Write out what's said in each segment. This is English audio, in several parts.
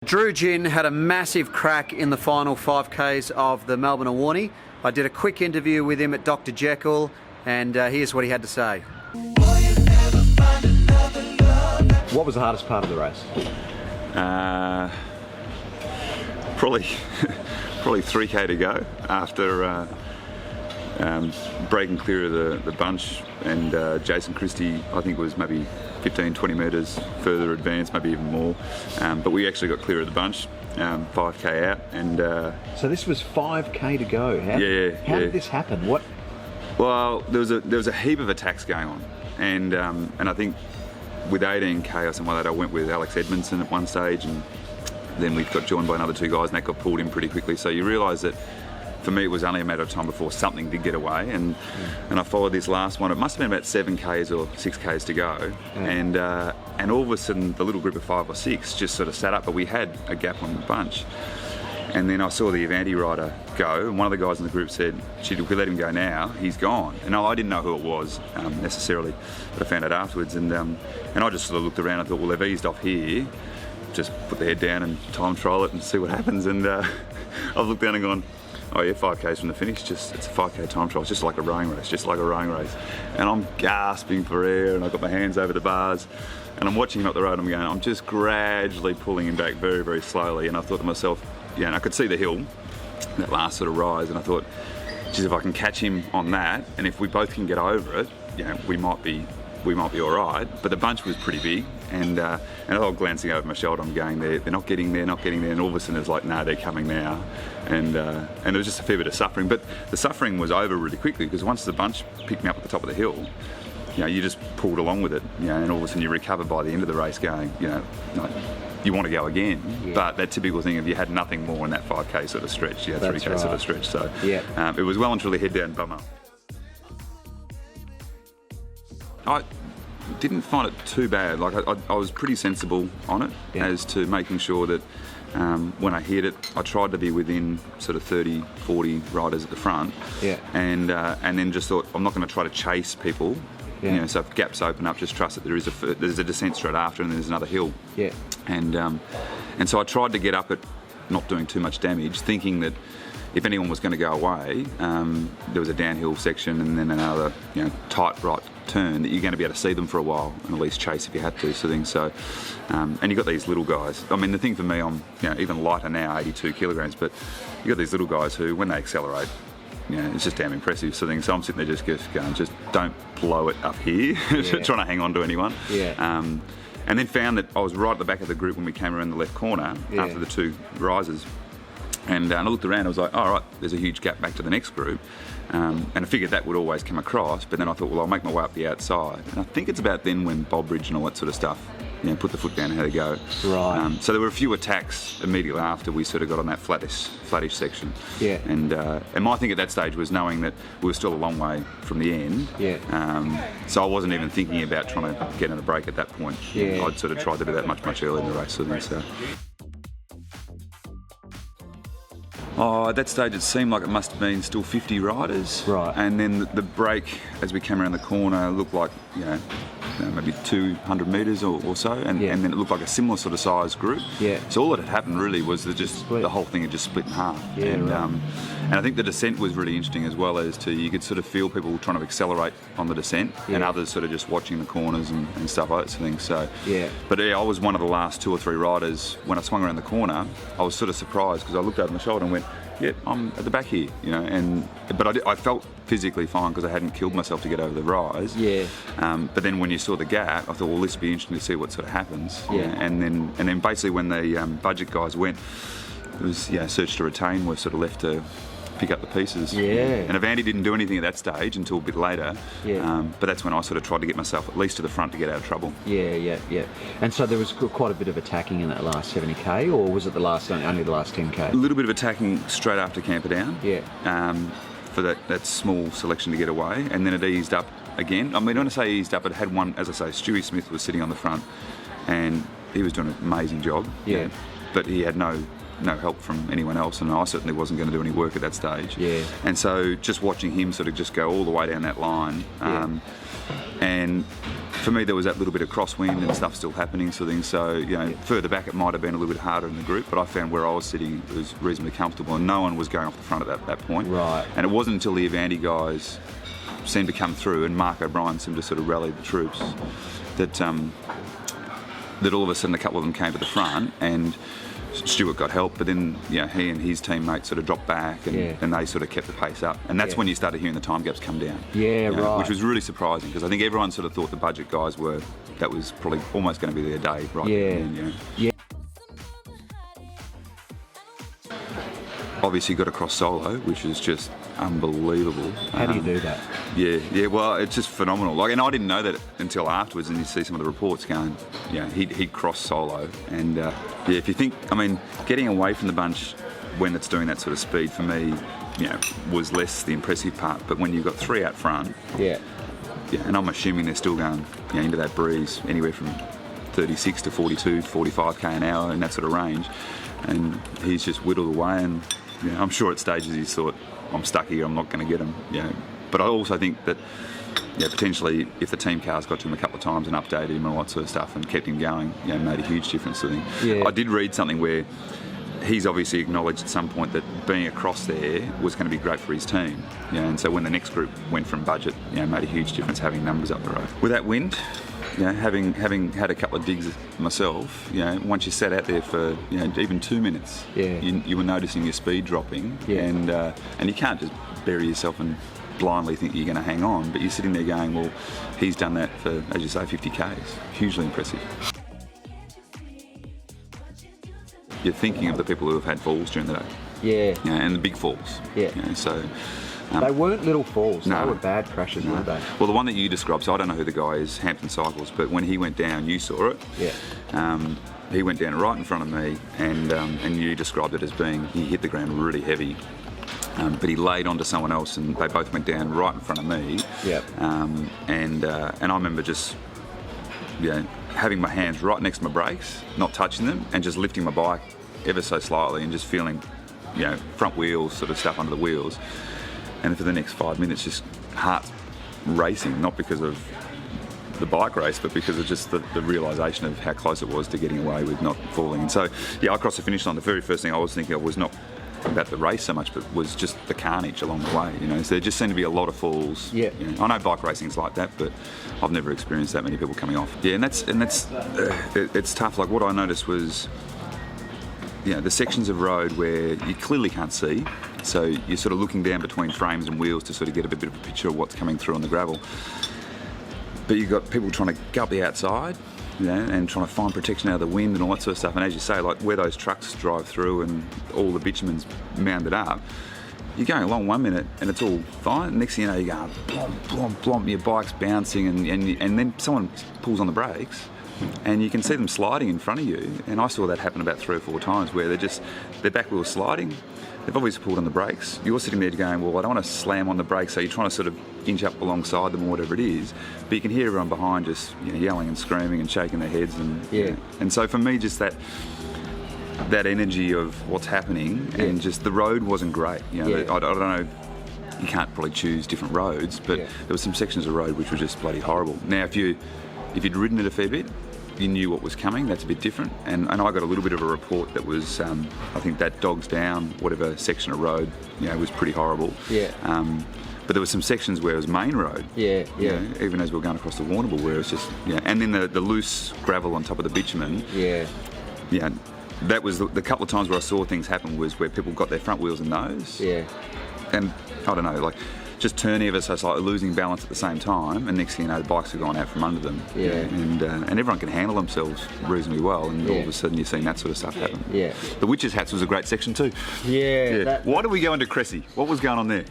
Drew Ginn had a massive crack in the final 5Ks of the Melbourne Warny. I did a quick interview with him at Dr. Jekyll, and here's what he had to say. What was the hardest part of the race? Probably 3K to go after breaking clear of the bunch, and Jason Christie, I think, was maybe 15-20 metres further advanced, maybe even more, but we actually got clear of the bunch, 5K out, and so this was 5K to go. How did this happen? What? Well, there was a heap of attacks going on, and I think with 18K or something like that, I went with Alex Edmondson at one stage, and then we got joined by another two guys, and that got pulled in pretty quickly. So you realise that for me it was only a matter of time before something did get away, and I followed this last one. It must have been about 7Ks or 6Ks to go, and all of a sudden the little group of 5 or 6 just sort of sat up, but we had a gap on the bunch. And then I saw the Avanti rider go, and one of the guys in the group said, "Shit, if we let him go now, he's gone." And I didn't know who it was necessarily, but I found out afterwards. And I just sort of looked around and thought, well, they've eased off here, just put the head down and time trial it and see what happens. And I've looked down and gone, oh yeah, 5Ks from the finish, it's a 5K time trial, it's just like a rowing race, And I'm gasping for air, and I've got my hands over the bars, and I'm watching him up the road, and I'm just gradually pulling him back very, very slowly. And I thought to myself, yeah, and I could see the hill, that last sort of rise, and I thought, geez, if I can catch him on that, and if we both can get over it, we might be all right. But the bunch was pretty big, and I was glancing over my shoulder, I'm going, they're not getting there, and all of a sudden it's like, no, they're coming now. And there was just a fair bit of suffering, but the suffering was over really quickly, because once the bunch picked me up at the top of the hill, you just pulled along with it, and all of a sudden you recover by the end of the race going, like, you want to go again, but that typical thing of you had nothing more in that 5K sort of stretch, 3K sort of stretch, so it was well and truly head down, bum up. I didn't find it too bad. Like I was pretty sensible on it as to making sure that when I hit it, I tried to be within sort of 30, 40 riders at the front, and then just thought, I'm not going to try to chase people. So if gaps open up, just trust that there's a descent straight after, and there's another hill. And so I tried to get up at not doing too much damage, thinking that if anyone was going to go away, there was a downhill section and then another, tight right turn that you're going to be able to see them for a while and at least chase if you had to, sort of thing. So, and you've got these little guys. I mean, the thing for me, I'm even lighter now, 82 kilograms, but you've got these little guys who, when they accelerate, it's just damn impressive, sort of thing. So I'm sitting there just going, just don't blow it up here, trying to hang on to anyone. And then found that I was right at the back of the group when we came around the left corner after the two rises. And I looked around, I was like, all right, there's a huge gap back to the next group. And I figured that would always come across, but then I thought, well, I'll make my way up the outside. And I think it's about then when Bobridge and all that sort of stuff, put the foot down and had to go. Right. So there were a few attacks immediately after we sort of got on that flattish section. And my thing at that stage was knowing that we were still a long way from the end. So I wasn't even thinking about trying to get in a break at that point. I'd sort of tried to do that much earlier in the race, sort of thing. So. Oh, at that stage it seemed like it must have been still 50 riders. Right. And then the break, as we came around the corner, looked like, maybe 200 metres or so, and then it looked like a similar sort of size group. So all that had happened really was that just the whole thing had just split in half. And I think the descent was really interesting as well, as to you could sort of feel people trying to accelerate on the descent, and others sort of just watching the corners and stuff like that sort of thing. So, but I was one of the last 2 or 3 riders. When I swung around the corner, I was sort of surprised because I looked over my shoulder and went, yeah, I'm at the back here, but I felt physically fine because I hadn't killed myself to get over the rise. But then when you saw the gap, I thought, well, this would be interesting to see what sort of happens. And then basically when the budget guys went, it was search to retain. We're sort of left to pick up the pieces. And Avanti didn't do anything at that stage until a bit later. But that's when I sort of tried to get myself at least to the front to get out of trouble. And so there was quite a bit of attacking in that last 70K, or was it only the last 10K? A little bit of attacking straight after Camperdown. For that small selection to get away, and then it eased up again. I mean, when I say eased up, it had one, as I say, Stewie Smith was sitting on the front, and he was doing an amazing job. But he had no no help from anyone else, and I certainly wasn't going to do any work at that stage. Yeah. And so just watching him sort of just go all the way down that line, and for me there was that little bit of crosswind and stuff still happening, sort of thing. So you know, further back it might have been a little bit harder in the group, but I found where I was sitting it was reasonably comfortable, and no one was going off the front at that point. Right. And it wasn't until the Avanti guys seemed to come through and Mark O'Brien seemed to sort of rally the troops that that all of a sudden a couple of them came to the front, and Stuart got help, but then he and his teammates sort of dropped back, and they sort of kept the pace up, and that's when you started hearing the time gaps come down. Right. Which was really surprising, because I think everyone sort of thought the budget guys that was probably almost going to be their day, right? Yeah. Obviously got across solo, which is just unbelievable. How do you do that? Yeah, well, it's just phenomenal. Like, and I didn't know that until afterwards, and you see some of the reports going, he'd crossed solo, and if you think, I mean, getting away from the bunch when it's doing that sort of speed for me, was less the impressive part. But when you've got three out front, and I'm assuming they're still going, into that breeze, anywhere from 36 to 42, 45k an hour in that sort of range, and he's just whittled away, and I'm sure at stages he's thought, I'm stuck here, I'm not going to get him. But I also think that potentially if the team cars got to him a couple of times and updated him and all that sort of stuff and kept him going, made a huge difference to him. I did read something where he's obviously acknowledged at some point that being across there was going to be great for his team. And so when the next group went from budget, made a huge difference having numbers up the road. With that wind, having had a couple of digs myself, once you sat out there for even 2 minutes, you were noticing your speed dropping, and you can't just bury yourself and blindly think you're going to hang on, but you're sitting there going, well, he's done that for, as you say, 50 Ks. Hugely impressive. You're thinking of the people who have had falls during the day, and the big falls. So. They weren't little falls, no, they were bad crashes, weren't they? Well, the one that you described, so I don't know who the guy is, Hampton Cycles, but when he went down, you saw it. He went down right in front of me, and you described it as being, he hit the ground really heavy, but he laid onto someone else, and they both went down right in front of me. And I remember just, having my hands right next to my brakes, not touching them, and just lifting my bike ever so slightly, and just feeling, front wheels, sort of stuff under the wheels. And for the next 5 minutes, just heart racing, not because of the bike race, but because of just the realisation of how close it was to getting away with not falling. And so, I crossed the finish line. The very first thing I was thinking of was not about the race so much, but was just the carnage along the way. So there just seemed to be a lot of falls. I know bike racing's like that, but I've never experienced that many people coming off. And that's it's tough. Like, what I noticed was, the sections of road where you clearly can't see, so you're sort of looking down between frames and wheels to sort of get a bit of a picture of what's coming through on the gravel. But you've got people trying to go up the outside, and trying to find protection out of the wind and all that sort of stuff. And as you say, like where those trucks drive through and all the bitumen's mounded up, you're going along 1 minute and it's all fine. Next thing you know, you're going blomp, blomp, blomp, your bike's bouncing, and then someone pulls on the brakes, and you can see them sliding in front of you. And I saw that happen about 3 or 4 times, where their back wheel's sliding. They've obviously pulled on the brakes. You're sitting there going, well, I don't want to slam on the brakes, so you're trying to sort of inch up alongside them or whatever it is. But you can hear everyone behind just yelling and screaming and shaking their heads. And so for me, just that energy of what's happening, and just the road wasn't great. I don't know. You can't probably choose different roads, but there were some sections of road which were just bloody horrible. Now, if you'd ridden it a fair bit, you knew what was coming. That's a bit different. And I got a little bit of a report that was, I think that Dogs Down, whatever section of road, was pretty horrible. But there were some sections where it was main road. Even as we were going across the Warrnambool, where it was just, and then the loose gravel on top of the bitumen. That was the couple of times where I saw things happen, was where people got their front wheels in those. And I don't know, like, just turning ever so slightly, losing balance at the same time, and next thing you know, the bikes have gone out from under them. And everyone can handle themselves reasonably well, and all of a sudden you're seeing that sort of stuff happen. The Witches' Hats was a great section too. Why did we go into Cressy? What was going on there?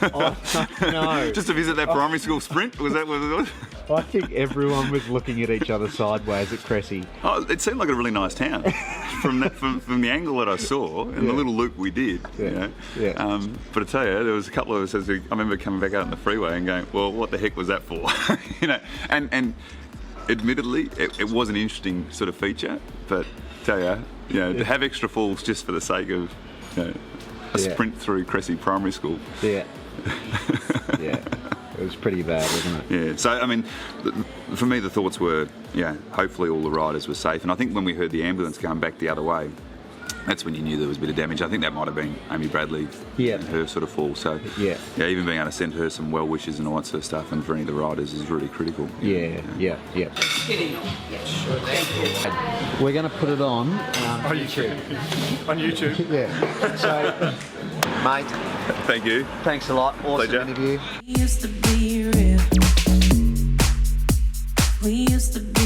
No. Just to visit that primary school sprint? Was that what it was? I think everyone was looking at each other sideways at Cressy. Oh, it seemed like a really nice town from the angle that I saw and the little loop we did. But I tell you, there was a couple of us, I remember coming back out on the freeway and going, well, what the heck was that for? And admittedly, it was an interesting sort of feature, but I tell you, you know, to have extra falls just for the sake of, you know, a sprint through Cressy Primary School. Yeah. Yeah. It was pretty bad, wasn't it? Yeah. So I mean, for me, the thoughts were, yeah, hopefully all the riders were safe. And I think when we heard the ambulance going back the other way, that's when you knew there was a bit of damage. I think that might have been Amy Bradley and her sort of fall. So yeah, even being able to send her some well wishes and all that sort of stuff, and for any of the riders is really critical. Yeah. We're going to put it on YouTube. On YouTube. Yeah. So, mate, Thank you. thanks a lot. Awesome Pleasure. interview. We used to be real. We used to be